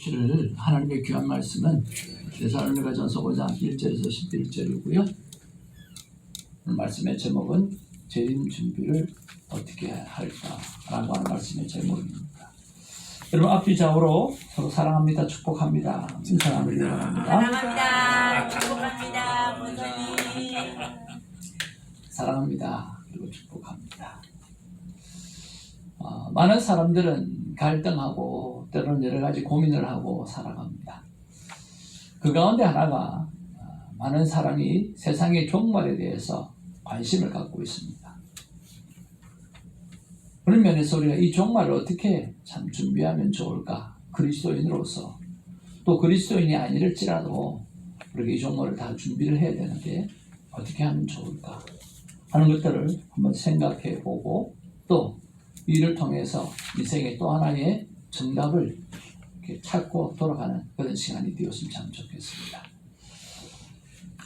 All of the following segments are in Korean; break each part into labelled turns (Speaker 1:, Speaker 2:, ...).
Speaker 1: 주일 하나님의 귀한 말씀은 데살로니가전서 5장 1절에서 11절이고요. 오늘 말씀의 제목은 재림 준비를 어떻게 할까라고 하는 말씀의 제목입니다. 여러분 앞뒤 좌우로 서로 사랑합니다, 축복합니다, 칭찬합니다.
Speaker 2: 사랑합니다. 축복합니다. 목사님.
Speaker 1: 사랑합니다. 그리고 축복합니다. 많은 사람들은 갈등하고 때로는 여러 가지 고민을 하고 살아갑니다. 그 가운데 하나가 많은 사람이 세상의 종말에 대해서 관심을 갖고 있습니다. 그런 면에서 우리가 이 종말을 어떻게 참 준비하면 좋을까? 그리스도인으로서 또 그리스도인이 아니랄지라도 우리가 이 종말을 다 준비를 해야 되는데 어떻게 하면 좋을까? 하는 것들을 한번 생각해 보고 또 이를 통해서 인생의 또 하나의 정답을 이렇게 찾고 돌아가는 그런 시간이 되었으면 참 좋겠습니다.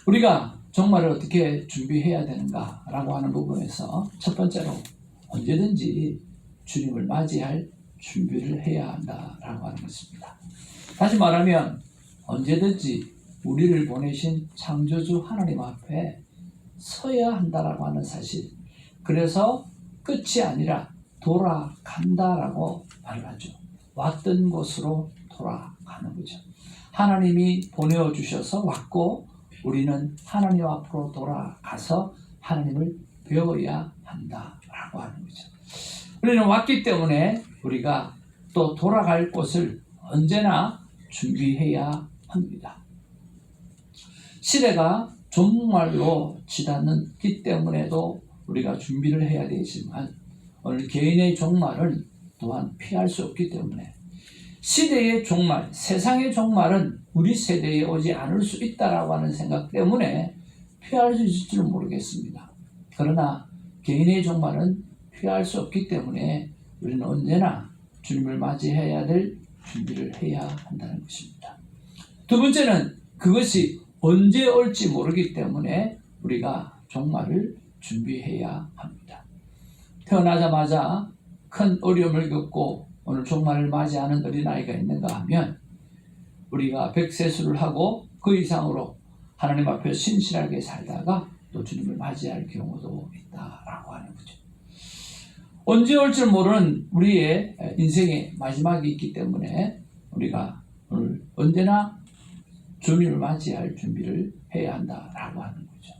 Speaker 1: 우리가 종말을 어떻게 준비해야 되는가라고 하는 부분에서 첫 번째로 언제든지 주님을 맞이할 준비를 해야 한다라고 하는 것입니다. 다시 말하면 언제든지 우리를 보내신 창조주 하나님 앞에 서야 한다라고 하는 사실. 그래서 끝이 아니라 돌아간다라고 말을 하죠. 왔던 곳으로 돌아가는 거죠. 하나님이 보내주셔서 왔고 우리는 하나님 앞으로 돌아가서 하나님을 배워야 한다라고 하는 거죠. 우리는 왔기 때문에 우리가 또 돌아갈 곳을 언제나 준비해야 합니다. 시대가 종말로 치닫기 때문에도 우리가 준비를 해야 되지만 오늘 개인의 종말은 또한 피할 수 없기 때문에 시대의 종말, 세상의 종말은 우리 세대에 오지 않을 수 있다라고 하는 생각 때문에 피할 수 있을 줄 모르겠습니다. 그러나 개인의 종말은 피할 수 없기 때문에 우리는 언제나 주님을 맞이해야 될 준비를 해야 한다는 것입니다. 두 번째는 그것이 언제 올지 모르기 때문에 우리가 종말을 준비해야 합니다. 태어나자마자 큰 어려움을 겪고 오늘 종말을 맞이하는 어린아이가 있는가 하면 우리가 백세수를 하고 그 이상으로 하나님 앞에 신실하게 살다가 또 주님을 맞이할 경우도 있다라고 하는 거죠. 언제 올 줄 모르는 우리의 인생의 마지막이 있기 때문에 우리가 오늘 언제나 주님을 맞이할 준비를 해야 한다라고 하는 거죠.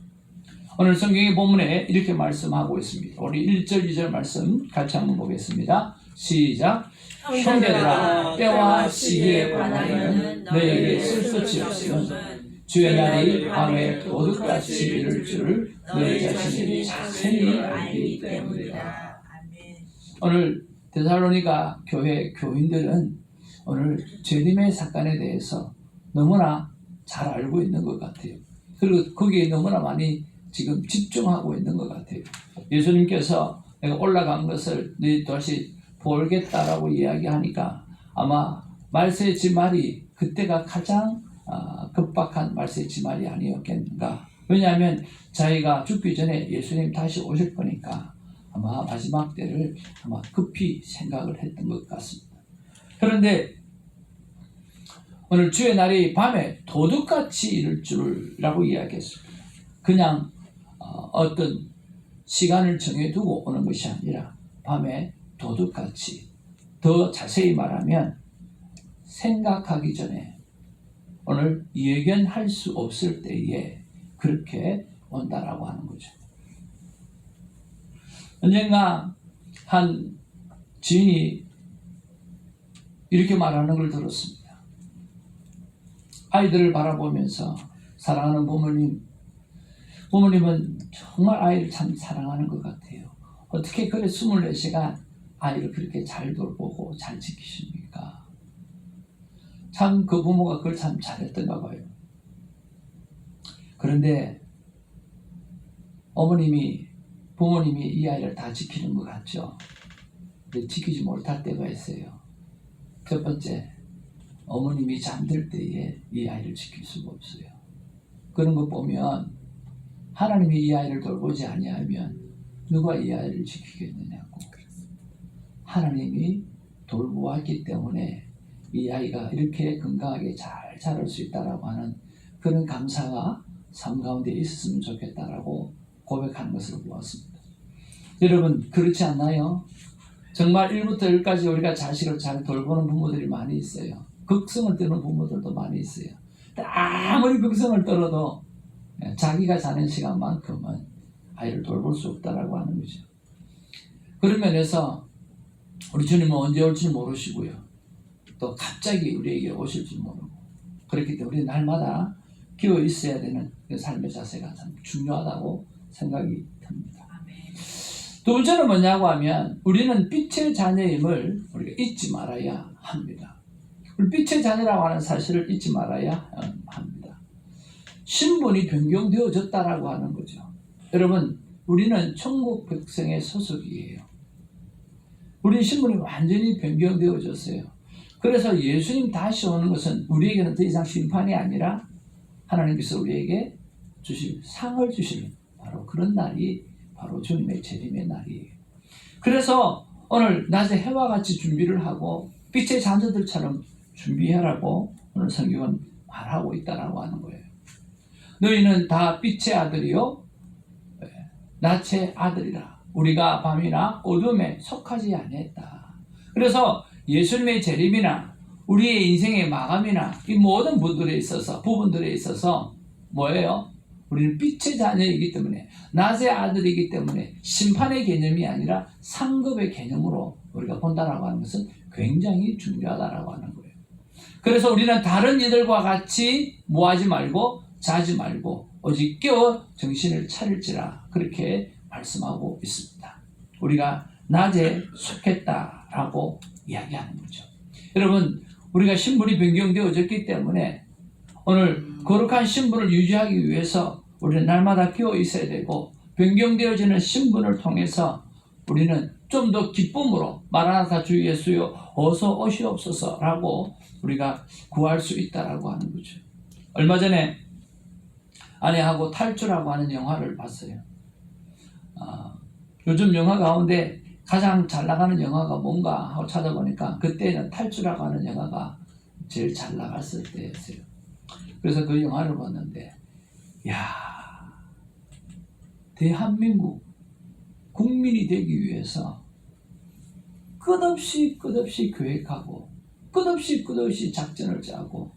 Speaker 1: 오늘 성경의 본문에 이렇게 말씀하고 있습니다. 우리 1절, 2절 말씀 같이 한번 보겠습니다. 시작. 형제들아, 때와 시기에 관하여는 너희에게 쓸 것이 없으면 주의 날이 밤에 도둑같이 이를 줄을 너희 자신이 자세히 알기 때문이다. 오늘 데살로니가 교회 교인들은 오늘 재림의 사건에 대해서 너무나 잘 알고 있는 것 같아요. 그리고 거기에 너무나 많이 지금 집중하고 있는 것 같아요. 예수님께서 내가 올라간 것을 너희 다시 보겠다라고 이야기하니까 아마 말세의 지말이 그때가 가장 급박한 말세의 지말이 아니었겠는가. 왜냐하면 자기가 죽기 전에 예수님 다시 오실 거니까 아마 마지막 때를 아마 급히 생각을 했던 것 같습니다. 그런데 오늘 주의 날이 밤에 도둑같이 이를 줄이라고 이야기했습니다. 그냥 어떤 시간을 정해두고 오는 것이 아니라 밤에 도둑같이, 더 자세히 말하면 생각하기 전에 오늘 예견할 수 없을 때에 그렇게 온다라고 하는 거죠. 언젠가 한 지인이 이렇게 말하는 걸 들었습니다. 아이들을 바라보면서 사랑하는 부모님은 정말 아이를 참 사랑하는 것 같아요. 어떻게 그래 24시간 아이를 그렇게 잘 돌보고 잘 지키십니까? 참 그 부모가 그걸 참 잘했던가 봐요. 그런데 부모님이 이 아이를 다 지키는 것 같죠. 근데 지키지 못할 때가 있어요. 첫 번째, 어머님이 잠들 때에 이 아이를 지킬 수가 없어요. 그런 거 보면 하나님이 이 아이를 돌보지 아니하면 누가 이 아이를 지키겠느냐고. 하나님이 돌보았기 때문에 이 아이가 이렇게 건강하게 잘 자랄 수 있다라고 하는 그런 감사가 삶 가운데 있었으면 좋겠다라고 고백하는 것을 보았습니다. 여러분 그렇지 않나요? 정말 1부터 10까지 우리가 자식을 잘 돌보는 부모들이 많이 있어요. 극성을 떠는 부모들도 많이 있어요. 아무리 극성을 떨어도 자기가 자는 시간만큼은 아이를 돌볼 수 없다라고 하는 거죠. 그런 면에서 우리 주님은 언제 올지 모르시고요. 또 갑자기 우리에게 오실지 모르고 그렇기 때문에 우리 날마다 기어 있어야 되는 그 삶의 자세가 참 중요하다고 생각이 듭니다. 두 번째는 뭐냐고 하면 우리는 빛의 자녀임을 우리가 잊지 말아야 합니다. 우리 빛의 자녀라고 하는 사실을 잊지 말아야 합니다. 신분이 변경되어졌다라고 하는 거죠. 여러분 우리는 천국 백성의 소속이에요. 우리 신분이 완전히 변경되어졌어요. 그래서 예수님 다시 오는 것은 우리에게는 더 이상 심판이 아니라 하나님께서 우리에게 주실 상을 주실 바로 그런 날이 바로 주님의 재림의 날이에요. 그래서 오늘 낮에 해와 같이 준비를 하고 빛의 자녀들처럼 준비해라고 오늘 성경은 말하고 있다라고 하는 거예요. 너희는 다 빛의 아들이요 낮의 아들이라. 우리가 밤이나 어둠에 속하지 아니했다. 그래서 예수님의 재림이나 우리의 인생의 마감이나 이 모든 부분들에 있어서 뭐예요? 우리는 빛의 자녀이기 때문에 낮의 아들이기 때문에 심판의 개념이 아니라 상급의 개념으로 우리가 본다라고 하는 것은 굉장히 중요하다라고 하는 거예요. 그래서 우리는 다른 이들과 같이 뭐하지 말고 자지 말고 오직 깨어 정신을 차릴지라 그렇게 말씀하고 있습니다. 우리가 낮에 속했다라고 이야기하는 거죠. 여러분 우리가 신분이 변경되어졌기 때문에 오늘 거룩한 신분을 유지하기 위해서 우리는 날마다 깨어 있어야 되고 변경되어지는 신분을 통해서 우리는 좀 더 기쁨으로 마라나타 주 예수여 어서 오시옵소서라고 우리가 구할 수 있다라고 하는 거죠. 얼마 전에 아내하고 탈주라고 하는 영화를 봤어요. 요즘 영화 가운데 가장 잘 나가는 영화가 뭔가 하고 찾아보니까 그때는 탈주라고 하는 영화가 제일 잘 나갔을 때였어요. 그래서 그 영화를 봤는데 대한민국 국민이 되기 위해서 끝없이 계획하고 끝없이 작전을 짜고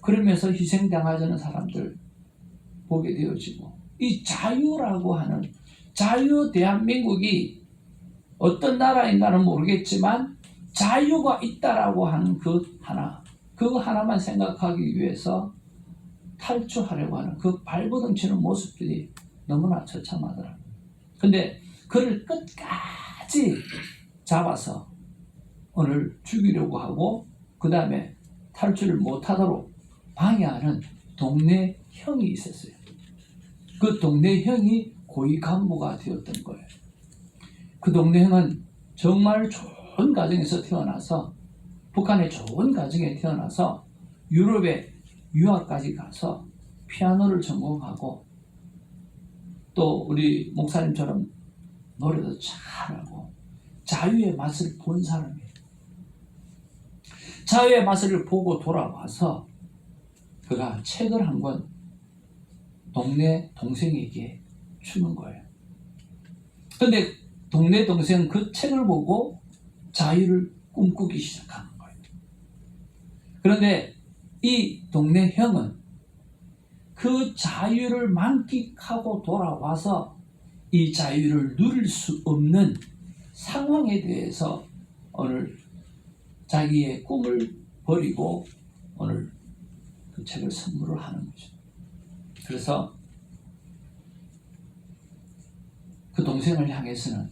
Speaker 1: 그러면서 희생당하자는 사람들 보게 되어지고 이 자유라고 하는 자유 대한민국이 어떤 나라인가는 모르겠지만 자유가 있다라고 하는 그 하나만 생각하기 위해서 탈주하려고 하는 그 발버둥치는 모습들이 너무나 처참하더라고요. 근데 그를 끝까지 잡아서 오늘 죽이려고 하고 그 다음에 탈주를 못하도록 방해하는 동네 형이 있었어요. 그 동네 형이 고위 간부가 되었던 거예요. 그 동네 형은 정말 좋은 가정에서 태어나서 북한의 좋은 가정에 태어나서 유럽에 유학까지 가서 피아노를 전공하고 또 우리 목사님처럼 노래도 잘하고 자유의 맛을 본 사람이에요. 자유의 맛을 보고 돌아와서 그가 책을 한 권 동네 동생에게 주는 거예요. 그런데 동네 동생은 그 책을 보고 자유를 꿈꾸기 시작하는 거예요. 그런데 이 동네 형은 그 자유를 만끽하고 돌아와서 이 자유를 누릴 수 없는 상황에 대해서 오늘 자기의 꿈을 버리고 오늘 그 책을 선물을 하는 거죠. 그래서 그 동생을 향해서는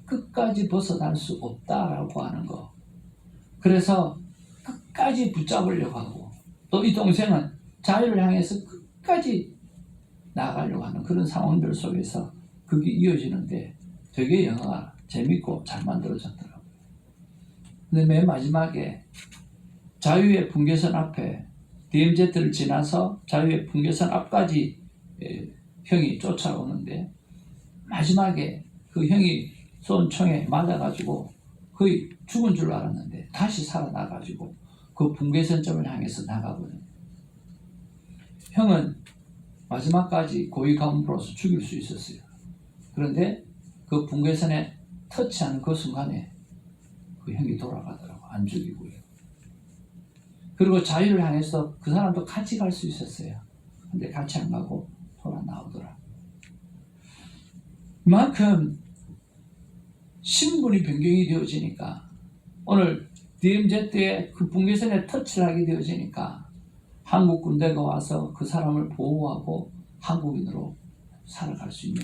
Speaker 1: 끝까지 벗어날 수 없다라고 하는 거. 그래서 끝까지 붙잡으려고 하고 또 이 동생은 자유를 향해서 끝까지 나가려고 하는 그런 상황들 속에서 그게 이어지는데 되게 영화가 재밌고 잘 만들어졌더라고요. 근데 맨 마지막에 자유의 분계선 앞에 DMZ를 지나서 자유의 분계선 앞까지 형이 쫓아오는데 마지막에 그 형이 쏜 총에 맞아가지고 거의 죽은 줄 알았는데 다시 살아나가지고 그 붕괴선점을 향해서 나가거든요. 형은 마지막까지 고위 가문으로서 죽일 수 있었어요. 그런데 그 붕괴선에 터치하는 그 순간에 그 형이 돌아가더라고. 안 죽이고요. 그리고 자유를 향해서 그 사람도 같이 갈 수 있었어요. 근데 같이 안 가고 돌아 나오더라. 그만큼 신분이 변경이 되어지니까 오늘 DMZ의 그 붕괴선에 터치를 하게 되어지니까 한국 군대가 와서 그 사람을 보호하고 한국인으로 살아갈 수 있는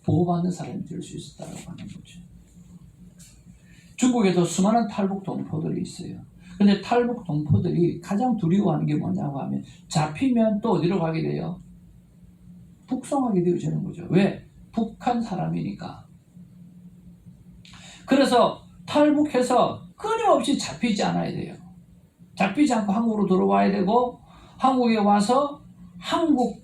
Speaker 1: 보호받는 사람이 될 수 있었다고 하는 거죠. 중국에도 수많은 탈북 동포들이 있어요. 근데 탈북 동포들이 가장 두려워하는 게 뭐냐고 하면 잡히면 또 어디로 가게 돼요? 북송하게 되어지는 거죠. 왜? 북한 사람이니까. 그래서 탈북해서 끊임없이 잡히지 않아야 돼요. 잡히지 않고 한국으로 들어와야 되고 한국에 와서 한국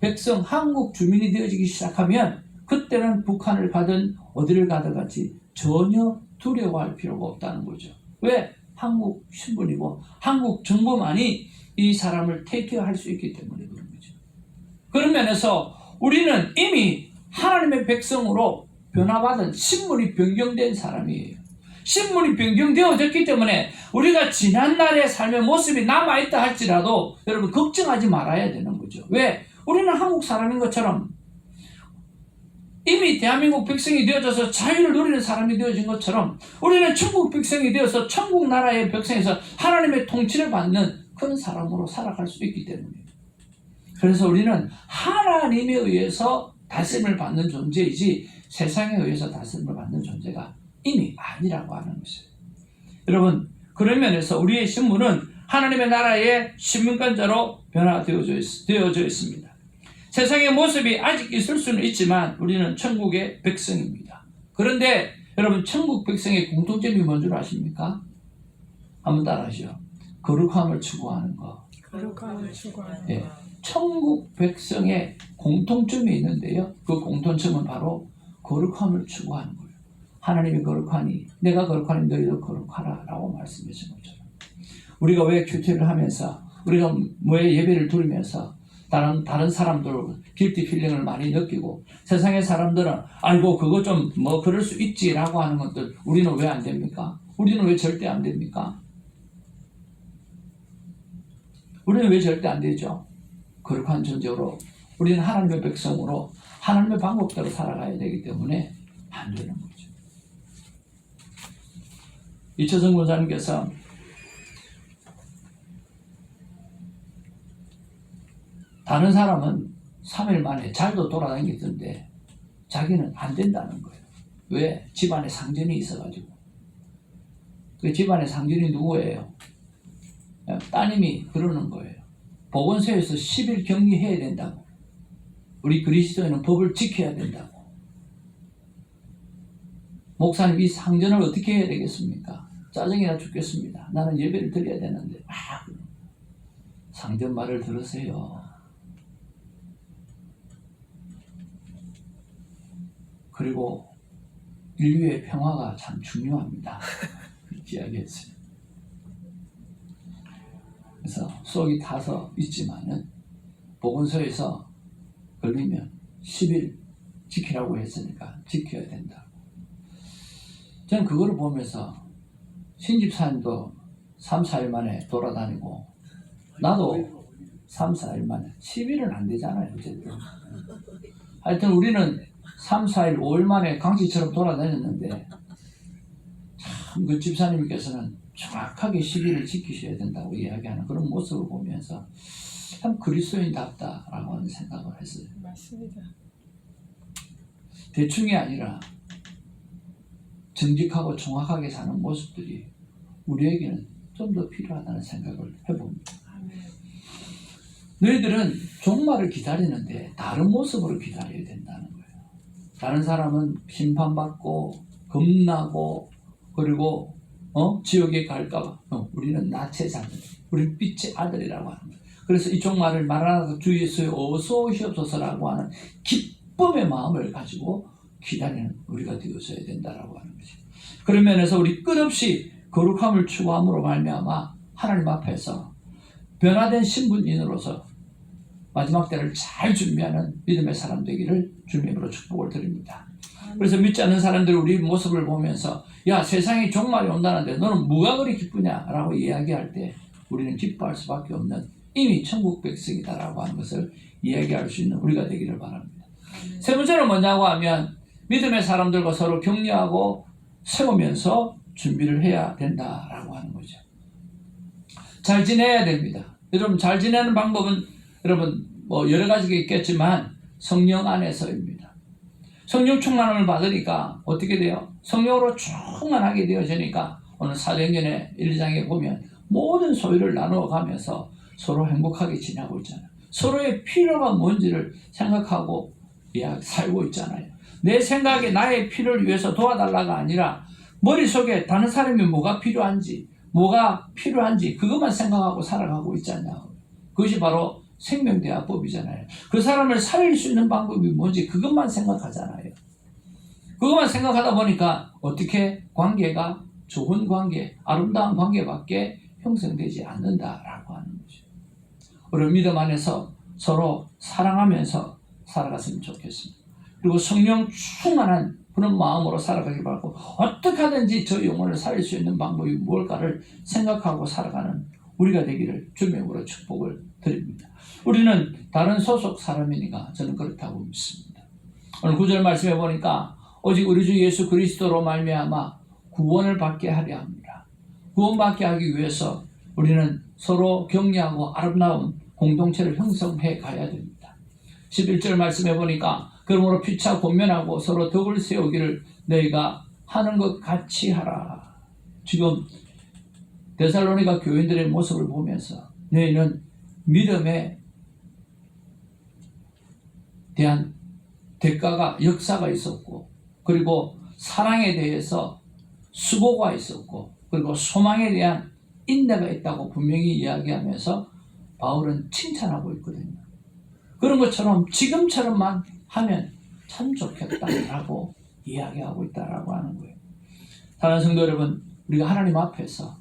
Speaker 1: 백성, 한국 주민이 되어지기 시작하면 그때는 북한을 가든 어디를 가든 같이 전혀 두려워할 필요가 없다는 거죠. 왜? 한국 신분이고 한국 정부만이 이 사람을 테이크할 수 있기 때문에 그런 거죠. 그런 면에서 우리는 이미 하나님의 백성으로 변화받은 신분이 변경된 사람이에요. 신분이 변경되어졌기 때문에 우리가 지난날의 삶의 모습이 남아있다 할지라도 여러분 걱정하지 말아야 되는 거죠. 왜? 우리는 한국 사람인 것처럼 이미 대한민국 백성이 되어져서 자유를 누리는 사람이 되어진 것처럼 우리는 천국 백성이 되어서 천국 나라의 백성에서 하나님의 통치를 받는 그런 사람으로 살아갈 수 있기 때문이에요. 그래서 우리는 하나님에 의해서 다스림을 받는 존재이지 세상에 의해서 다스림을 받는 존재가 이미 아니라고 하는 것이에요. 여러분, 그런 면에서 우리의 신분은 하나님의 나라의 시민권자로 변화되어져 있습니다. 세상의 모습이 아직 있을 수는 있지만 우리는 천국의 백성입니다. 그런데 여러분, 천국 백성의 공통점이 뭔 줄 아십니까? 한번 따라하시죠. 거룩함을 추구하는 것.
Speaker 3: 거룩함을 추구하는
Speaker 1: 예, 천국 백성의 공통점이 있는데요. 그 공통점은 바로 거룩함을 추구하는 거예요. 하나님이 거룩하니 내가 거룩하니 너희도 거룩하라 라고 말씀하신 것처럼 우리가 왜 큐티를 하면서 우리가 왜 예배를 드리면서 다른 사람들 길티 필링을 많이 느끼고 세상의 사람들은 아이고 그거 좀 뭐 그럴 수 있지라고 하는 것들 우리는 왜 안 됩니까? 우리는 왜 절대 안 됩니까? 우리는 왜 절대 안 되죠? 거룩한 존재로 우리는 하나님의 백성으로 하나님의 방법대로 살아가야 되기 때문에 안 되는 거죠. 이철성 권사님께서 다른 사람은 3일 만에 잘도 돌아다니던데 자기는 안 된다는 거예요. 왜? 집안에 상전이 있어가지고. 그 집안에 상전이 누구예요? 따님이 그러는 거예요. 보건소에서 10일 격리해야 된다고. 우리 그리스도인은 법을 지켜야 된다고. 목사님 이 상전을 어떻게 해야 되겠습니까? 짜증이나 죽겠습니다. 나는 예배를 드려야 되는데 상전 말을 들으세요. 그리고 인류의 평화가 참 중요합니다. 그렇게 이야기했어요. 그래서 속이 타서 있지만은 보건소에서 걸리면 10일 지키라고 했으니까 지켜야 된다. 저는 그거를 보면서 신집사님도 3, 4일 만에 돌아다니고 나도 3, 4일 만에 10일은 안 되잖아요. 어쨌든. 하여튼 우리는 3, 4일, 5일 만에 강지처럼 돌아다녔는데 참 그 집사님께서는 정확하게 시기를 지키셔야 된다고 이야기하는 그런 모습을 보면서 참 그리스도인답다라고 하는 생각을 했어요.
Speaker 3: 맞습니다.
Speaker 1: 대충이 아니라 정직하고 정확하게 사는 모습들이 우리에게는 좀 더 필요하다는 생각을 해봅니다. 너희들은 종말을 기다리는데 다른 모습으로 기다려야 된다는 거예요. 다른 사람은 심판받고 겁나고 그리고 지옥에 갈까봐 우리는 낯의 자들, 우리는 빛의 아들이라고 하는 거예요. 그래서 이 종말을 마라나다 주 예수의 어서 오시옵소서라고 하는 기쁨의 마음을 가지고 기다리는 우리가 되어서야 된다라고 하는 거죠. 그런 면에서 우리 끝없이 거룩함을 추구함으로 말미암아 하나님 앞에서 변화된 신분인으로서 마지막 때를 잘 준비하는 믿음의 사람 되기를 주님으로 축복을 드립니다. 그래서 믿지 않는 사람들이 우리 모습을 보면서 야, 세상에 종말이 온다는데 너는 뭐가 그리 기쁘냐라고 이야기할 때 우리는 기뻐할 수밖에 없는 이미 천국 백성이다라고 하는 것을 이야기할 수 있는 우리가 되기를 바랍니다. 세 번째는 뭐냐고 하면 믿음의 사람들과 서로 격려하고 세우면서 준비를 해야 된다라고 하는 거죠. 잘 지내야 됩니다. 여러분, 잘 지내는 방법은 여러분 뭐 여러 가지가 있겠지만 성령 안에서입니다. 성령 충만함을 받으니까 어떻게 돼요? 성령으로 충만하게 되어지니까 오늘 사도행전의 1장에 보면 모든 소유를 나누어 가면서 서로 행복하게 지내고 있잖아요. 서로의 필요가 뭔지를 생각하고 살고 있잖아요. 내 생각에 나의 필요를 위해서 도와달라가 아니라 머릿속에 다른 사람이 뭐가 필요한지 그것만 생각하고 살아가고 있잖아요. 그것이 바로 생명대화법이잖아요. 그 사람을 살릴 수 있는 방법이 뭔지 그것만 생각하잖아요. 그것만 생각하다 보니까 어떻게 관계가 좋은 관계, 아름다운 관계밖에 형성되지 않는다라고 하는 거죠. 우리 믿음 안에서 서로 사랑하면서 살아갔으면 좋겠습니다. 그리고 성령 충만한 그런 마음으로 살아가기 바라고 어떻게 하든지 저 영혼을 살릴 수 있는 방법이 뭘까를 생각하고 살아가는 우리가 되기를 주님으로 축복을 드립니다. 우리는 다른 소속 사람이니까 저는 그렇다고 믿습니다. 오늘 9절 말씀해 보니까 오직 우리 주 예수 그리스도로 말미암아 구원을 받게 하려 합니다. 구원받게 하기 위해서 우리는 서로 격려하고 아름다운 공동체를 형성해 가야 됩니다. 11절 말씀해 보니까 그러므로 피차 권면하고 서로 덕을 세우기를 너희가 하는 것 같이 하라. 지금 데살로니가 교인들의 모습을 보면서 너희는 믿음에 대한 대가가 역사가 있었고 그리고 사랑에 대해서 수고가 있었고 그리고 소망에 대한 인내가 있다고 분명히 이야기하면서 바울은 칭찬하고 있거든요. 그런 것처럼 지금처럼만 하면 참 좋겠다라고 이야기하고 있다라고 하는 거예요. 사랑하는 성도 여러분, 우리가 하나님 앞에서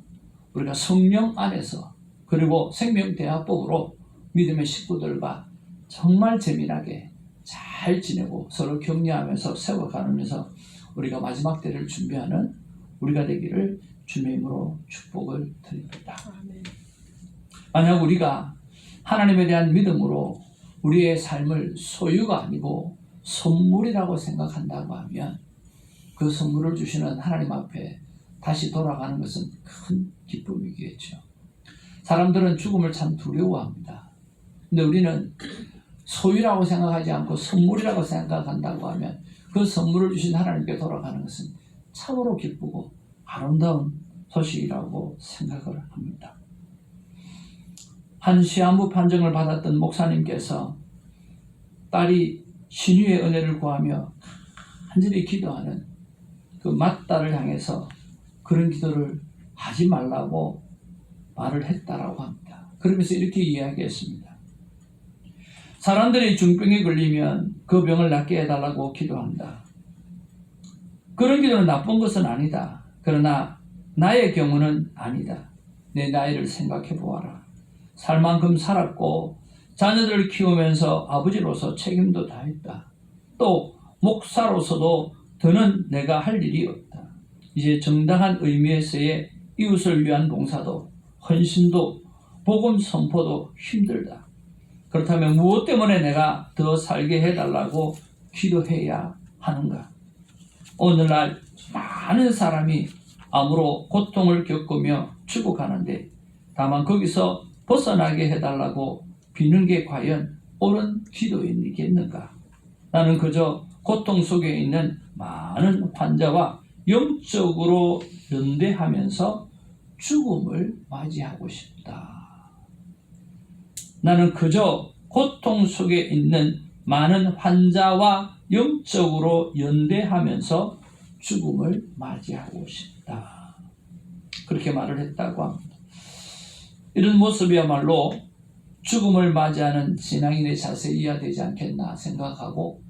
Speaker 1: 우리가 성령 안에서 그리고 생명대화법으로 믿음의 식구들과 정말 재미나게 잘 지내고 서로 격려하면서 세워가면서 우리가 마지막 때를 준비하는 우리가 되기를 주님의 이름으로 축복을 드립니다. 만약 우리가 하나님에 대한 믿음으로 우리의 삶을 소유가 아니고 선물이라고 생각한다고 하면 그 선물을 주시는 하나님 앞에 다시 돌아가는 것은 큰 기쁨이겠죠. 사람들은 죽음을 참 두려워합니다. 근데 우리는 소유라고 생각하지 않고 선물이라고 생각한다고 하면 그 선물을 주신 하나님께 돌아가는 것은 참으로 기쁘고 아름다운 소식이라고 생각을 합니다. 한 시한부 판정을 받았던 목사님께서 딸이 신유의 은혜를 구하며 간절히 기도하는 그 맏딸을 향해서 그런 기도를 하지 말라고 말을 했다라고 합니다. 그러면서 이렇게 이야기했습니다. 사람들이 중병에 걸리면 그 병을 낫게 해달라고 기도한다. 그런 기도는 나쁜 것은 아니다. 그러나 나의 경우는 아니다. 내 나이를 생각해 보아라. 살 만큼 살았고 자녀들을 키우면서 아버지로서 책임도 다했다. 또 목사로서도 더는 내가 할 일이 없다. 이제 정당한 의미에서의 이웃을 위한 봉사도 헌신도 복음 선포도 힘들다. 그렇다면 무엇 때문에 내가 더 살게 해달라고 기도해야 하는가? 오늘날 많은 사람이 암으로 고통을 겪으며 죽어가는데 다만 거기서 벗어나게 해달라고 비는 게 과연 옳은 기도이겠는가? 나는 그저 고통 속에 있는 많은 환자와 영적으로 연대하면서 죽음을 맞이하고 싶다. 나는 그저 고통 속에 있는 많은 환자와 영적으로 연대하면서 죽음을 맞이하고 싶다. 그렇게 말을 했다고 합니다. 이런 모습이야말로 죽음을 맞이하는 신앙인의 자세이어야 되지 않겠나 생각하고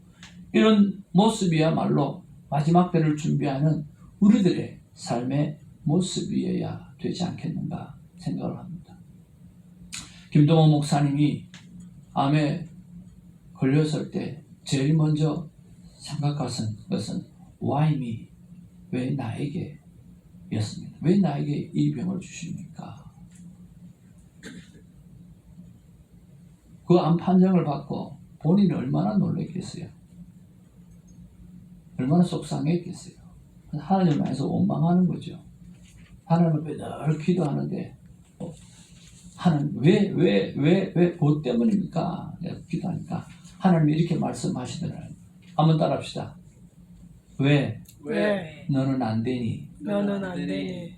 Speaker 1: 이런 모습이야말로 마지막 때를 준비하는 우리들의 삶의 모습이어야 되지 않겠는가 생각을 합니다. 김동원 목사님이 암에 걸렸을 때 제일 먼저 생각한 것은 Why me? 왜 나에게? 였습니다. 왜 나에게 이 병을 주십니까? 그 암 판정을 받고 본인이 얼마나 놀랐겠어요? 얼마나 속상했겠어요? 하나님을 만나서 원망하는 거죠. 하나님 앞에 늘 기도하는데 하나님 왜 뭐 때문입니까? 내가 기도하니까 하나님이 이렇게 말씀하시더라고요. 한번 따라합시다. 왜 너는 안 되니?
Speaker 3: 너는 안 되니.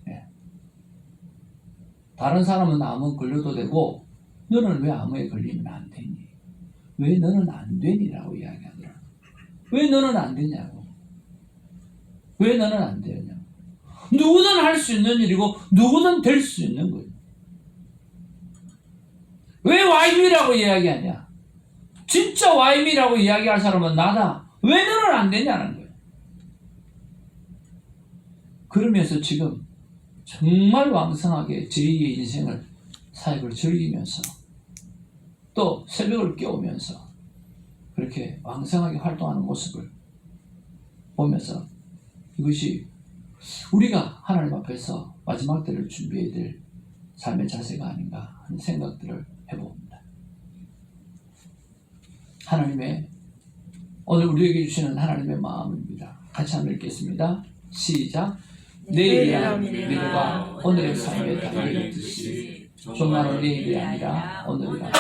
Speaker 1: 다른 사람은 암은 걸려도 되고 너는 왜 암에 걸리면 안 되니? 왜 너는 안 되니라고 이야기하더라고요. 왜 너는 안 되냐고. 왜 너는 안 되냐고. 누구든 할 수 있는 일이고 누구든 될 수 있는 거예요. 왜 와이미라고 이야기하냐? 진짜 와이미라고 이야기할 사람은 나다. 왜 너는 안 되냐는 거예요. 그러면서 지금 정말 왕성하게 제2의 인생을 사역을 즐기면서 또 새벽을 깨우면서 그렇게 왕성하게 활동하는 모습을 보면서 이것이 우리가 하나님 앞에서 마지막 때를 준비해야 될 삶의 자세가 아닌가 하는 생각들을 해봅니다. 하나님의 오늘 우리에게 주시는 하나님의 마음입니다. 같이 한번 읽겠습니다. 시작. 내일이야 미래가 오늘의 삶에 달려있듯이 종말은 내일이 아니라 오늘이라.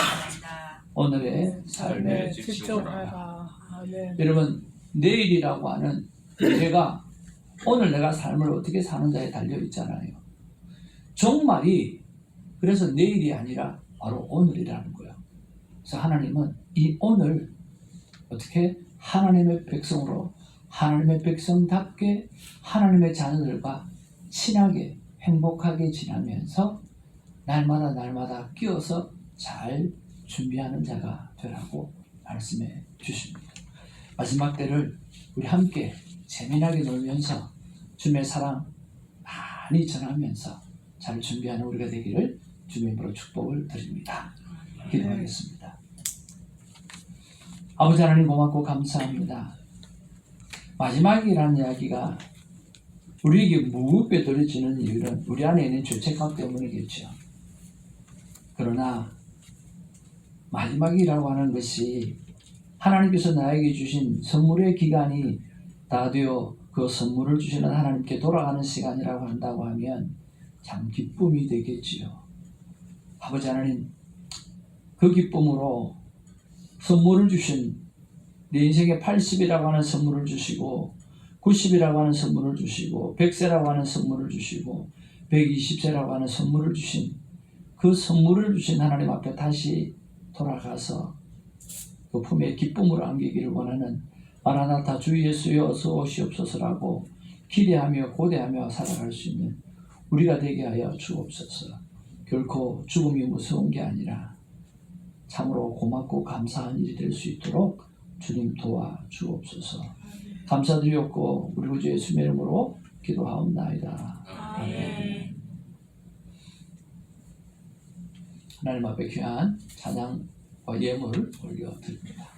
Speaker 1: 오늘의 삶에
Speaker 3: 집중하라. 아멘.
Speaker 1: 여러분 내일이라고 하는 미래가 오늘 내가 삶을 어떻게 사는가에 달려있잖아요. 종말이 그래서 내일이 아니라 바로 오늘이라는 거예요. 그래서 하나님은 이 오늘 어떻게 하나님의 백성으로 하나님의 백성답게 하나님의 자녀들과 친하게 행복하게 지나면서 날마다 끼어서 잘 준비하는 자가 되라고 말씀해 주십니다. 마지막 때를 우리 함께 재미나게 놀면서 주님의 사랑 많이 전하면서 잘 준비하는 우리가 되기를 주님의 이름으로 축복을 드립니다. 기도하겠습니다. 아버지 하나님 고맙고 감사합니다. 마지막이라는 이야기가 우리에게 무겁게 들려지는 이유는 우리 안에 있는 죄책감 때문이겠죠. 그러나 마지막이라고 하는 것이 하나님께서 나에게 주신 선물의 기간이 다 되어 그 선물을 주시는 하나님께 돌아가는 시간이라고 한다고 하면 참 기쁨이 되겠지요. 아버지 하나님, 그 기쁨으로 선물을 주신 내 인생에 80이라고 하는 선물을 주시고 90이라고 하는 선물을 주시고 100세라고 하는 선물을 주시고 120세라고 하는 선물을 주신 그 선물을 주신 하나님 앞에 다시 돌아가서 그 품에 기쁨으로 안기기를 원하는 마라나타 주 예수여 어서 오시옵소서라고 기대하며 고대하며 살아갈 수 있는 우리가 되게 하여 주옵소서. 결코 죽음이 무서운 게 아니라 참으로 고맙고 감사한 일이 될 수 있도록 주님 도와 주옵소서. 감사드리옵고 우리 구주 예수의 이름으로 기도하옵나이다. 아멘. 하나님 앞에 귀한 찬양과 예물을 올려드립니다.